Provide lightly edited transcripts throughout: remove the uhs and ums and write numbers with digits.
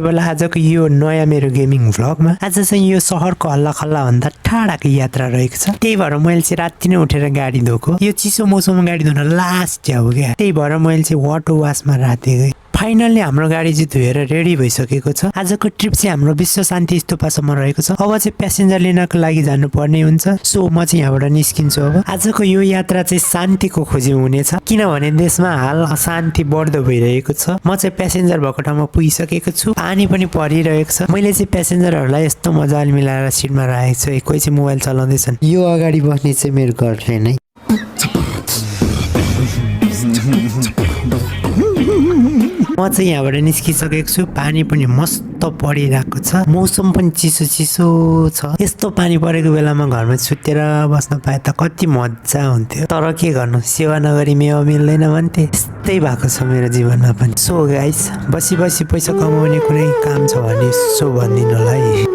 बेला आजको यो नयाँ मेरो गेमिङ भ्लगमा आज चाहिँ यो सहरको हल्ला खल्ला भन्दा टाढाको यात्रा रहेको छ। त्यही भएर मैले चाहिँ राति नै उठेर गाडी धोको। यो चिसो मौसममा गाडी धुन लास्ट हो क्या। त्यही भएर मैले चाहिँ वाटर वासमा राखेँ। फाइनली हाम्रो गाडी चाहिँ धोएर रेडी भइसकेको छ। आजको ट्रिप चाहिँ हाम्रो विश्व शान्ति स्तूपसम्म रहेको छ। अब चाहिँ प्यासेन्जर लिनको लागि जानुपर्ने हुन्छ। सो म चाहिँ यहाँबाट निस्किन्छु। अब आजको यो यात्रा चाहिँ शान्तिको खोजी हुनेछ, किनभने देशमा हाल अशान्ति बढ्दो भइरहेको छ। म चाहिँ प्यासेन्जर भएको ठाउँमा पुगिसकेको छु। पानी पनि परिरहेको छ। मैले चाहिँ प्यासेन्जरहरूलाई यस्तो मजाले मिलाएर सिटमा राखेको छु। कोही चाहिँ मोबाइल चलाउँदैछन्। यो अगाडि बस्ने चाहिँ मेरो गर्लफ्रेन्ड है। म चाहिँ यहाँबाट निस्किसकेको छु। पानी पनि मस्त परिरहेको छ। मौसम पनि चिसो चिसो छ। यस्तो पानी परेको बेलामा घरमा सुतेर बस्न पाए त कति मजा हुन्थ्यो। तर के गर्नु, सेवा नगरी मेवा मिल्दैन भन्थे। यस्तै भएको छ मेरो जीवनमा पनि। सो गाइस, बसी बसी पैसा कमाउने कुनै काम छ भने सो भनिदिनु होला है।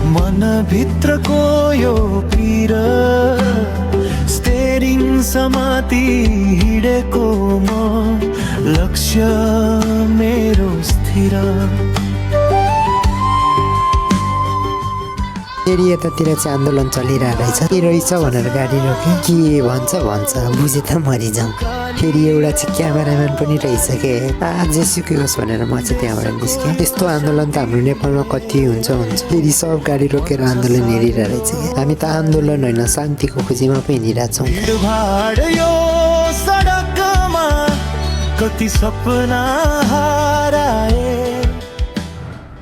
मनभित्रको यो पीर स्टेरिङ समाती हिँडेको म, लक्ष्य मेरो स्थिर। फेरि यतातिर चाहिँ आन्दोलन चलिरहेको रहेछ। के रहेछ भनेर गाडी रोक्यो। के भन्छ बुझे त मरिजाउँ। फेरि एउटा चाहिँ क्यामेराम्यान पनि रहेछ के। जेसुकै होस् भनेर म चाहिँ त्यहाँबाट निस्केँ। यस्तो आन्दोलन त हाम्रो नेपालमा कति हुन्छ। फेरि सब गाडी रोकेर आन्दोलन हेरिरहेको रहेछ कि। हामी त आन्दोलन होइन, शान्तिको खोजीमा पनि हिँडिरहेछौँ। कति सपना हराए।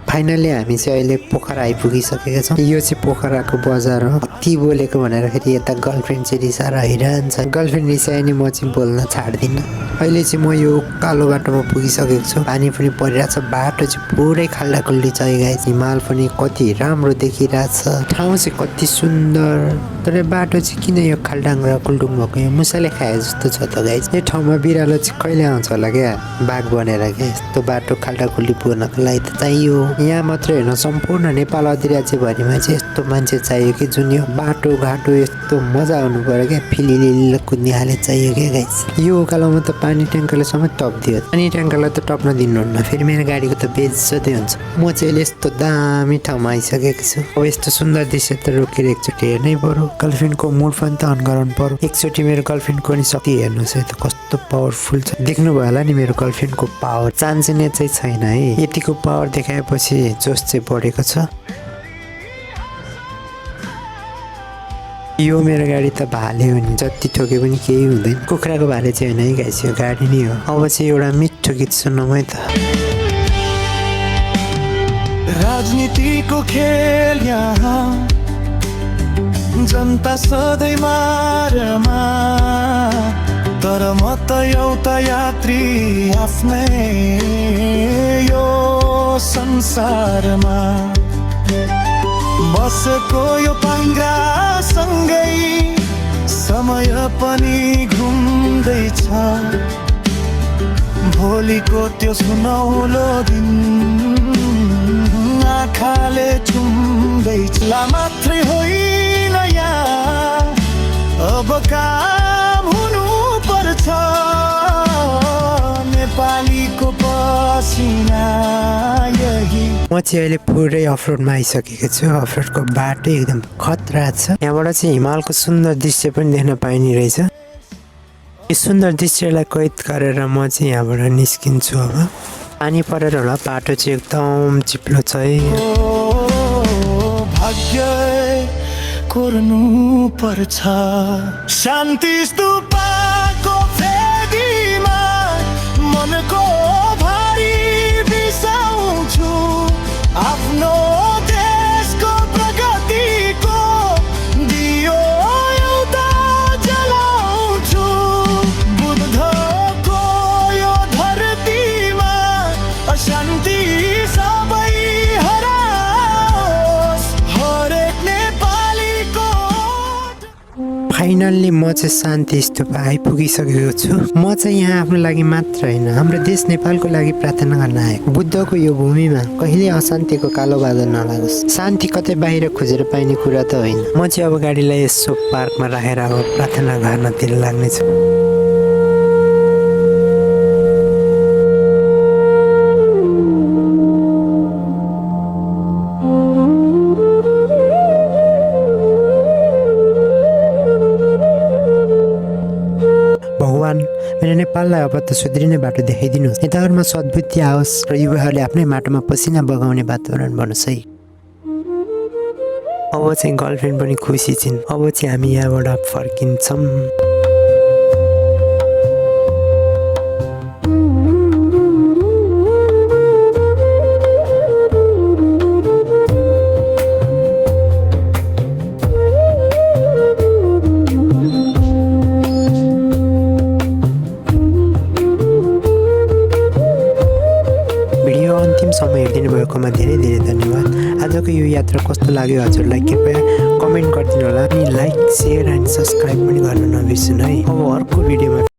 फाइनली हामी चाहिँ अहिले पोखरा आइपुगिसकेका छौँ। यो चाहिँ पोखराको बजार हो। कति बोलेको भनेर फेरि यता गर्लफ्रेन्ड चाहिँ रिसाएर हिँडिरहन्छ। गर्लफ्रेन्ड रिसायो नि म चाहिँ बोल्न छाड्दिनँ। अहिले चाहिँ म यो कालो बाटोमा पुगिसकेको छु। पानी पनि परिरहेछ। बाटो चाहिँ पुरै खाल्डाखुल्डी छ गाइस। हिमाल पनि कति राम्रो देखिरहेछ। ठाउँ चाहिँ कति सुन्दर। तर बाटो चाहिँ किन यो खाल्डाङ र कुल्डुङ भएको, यो मुसाले खाए जस्तो छ त गाइस। यो ठाउँमा बिरालो चाहिँ कहिले आउँछ होला क्या, बाघ बनेर क्या। यस्तो बाटो खाल्डाखुल्डी पुग्नको लागि त चाहियो। यहाँ मात्रै होइन, सम्पूर्ण नेपाल अधिराज्यभरिमा चाहिँ यस्तो मान्छे चाहियो कि जुन यो बाटो घाटो यस्तो मजा आउनु पर्यो क्या। फिलिलिल कुद्ने हाले चाहियो क्या गाइस। यो उकालोमा त पानी ट्याङ्करले समेत टप्दियो। पानी ट्याङ्करलाई त टप्न दिनुहुन्न, फेरि मेरो गाडीको त बेइज्जतै हुन्छ। म चाहिँ अहिले यस्तो दामी ठाउँमा आइसकेको छु। अब यस्तो सुन्दर दृश्य त रोकेर एकचोटि हेर्नै पर्यो। गर्लफ्रेन्डको मुड पनि त अन गराउनु पर्यो। एकचोटि मेरो गर्लफ्रेन्डको नि शक्ति हेर्नुहोस् है त, कस्तो पावरफुल छ। देख्नुभयो होला नि मेरो गर्लफ्रेन्डको पावर। चान्सिने चाहिँ छैन है। यतिको पावर देखाएपछि जोस चाहिँ बढेको छ। यो मेरो गाडी त भाले हो नि, जति ठोके पनि केही हुँदैन। कुखुराको भाले चाहिँ होइन है गाइस, यो गाडी नै हो। अब चाहिँ एउटा मिठो गीत सुनौँ है त। राजनीतिको खेल यहाँ, जनता सधैँ मारमा, तर म त एउटा यात्री आफ्नै यो संसारमा। बसेको यो पाङ्ग्रासँगै समय पनि घुम्दैछ। भोलिको त्यो सुनौलो दिन आँखाले चुम्दैछ। मात्रै होइन यहाँ, अब काम हुनु पर्छ। नेपालीको पसिना यही। म चाहिँ अहिले पुरै अफरोडमा आइसकेको छु। अफरोडको बाटो एकदम खतरा छ। यहाँबाट चाहिँ हिमालको सुन्दर दृश्य पनि देख्न पाइने रहेछ। यो सुन्दर दृश्यलाई कैद गरेर म चाहिँ यहाँबाट निस्किन्छु। अब पानी परेर होला, बाटो चाहिँ एकदम चिप्लो छ है। भाग्य कोर्नु पर्छ। शान्ति स्तूपको फेदीमा मनको भारी बिसाउँछु। आफ्नो देशको प्रगतिको दियो एउटा जलाउँछु। बुद्धको यो धरतीमा अशान्ति सबै हराओस्। हरेक नेपालीको फाइनल्ली म चाहिँ शान्ति स्तूप आइपुगिसकेको छु। म चाहिँ यहाँ आफ्नो लागि मात्र होइन, हाम्रो देश नेपालको लागि प्रार्थना गर्न आएको। बुद्धको यो भूमिमा कहिले अशान्तिको कालो बादल नलागोस्। शान्ति कतै बाहिर खोजेर पाइने कुरा त होइन। म चाहिँ अब गाडीलाई यसो पार्कमा राखेर अब प्रार्थना गर्नतिर लाग्नेछु। भगवान, मेरो नेपाललाई अब त सुध्रिने बाटो देखाइदिनुहोस्। नेताहरूमा सद्बुद्धि आओस् र युवाहरूले आफ्नै माटोमा पसिना बगाउने वातावरण बनोस् है। अब चाहिँ गर्लफ्रेन्ड पनि खुसी छिन्। अब चाहिँ हामी यहाँबाट फर्किन्छौँ। अन्तिमसम्म हेरिदिनु भएकोमा धेरै धेरै धन्यवाद। आजको यो यात्रा कस्तो लाग्यो हजुरलाई कृपया कमेन्ट गरिदिनु होला। अनि लाइक, सेयर एन्ड सब्सक्राइब पनि गर्न नबिर्सनु है। अब अर्को भिडियोमा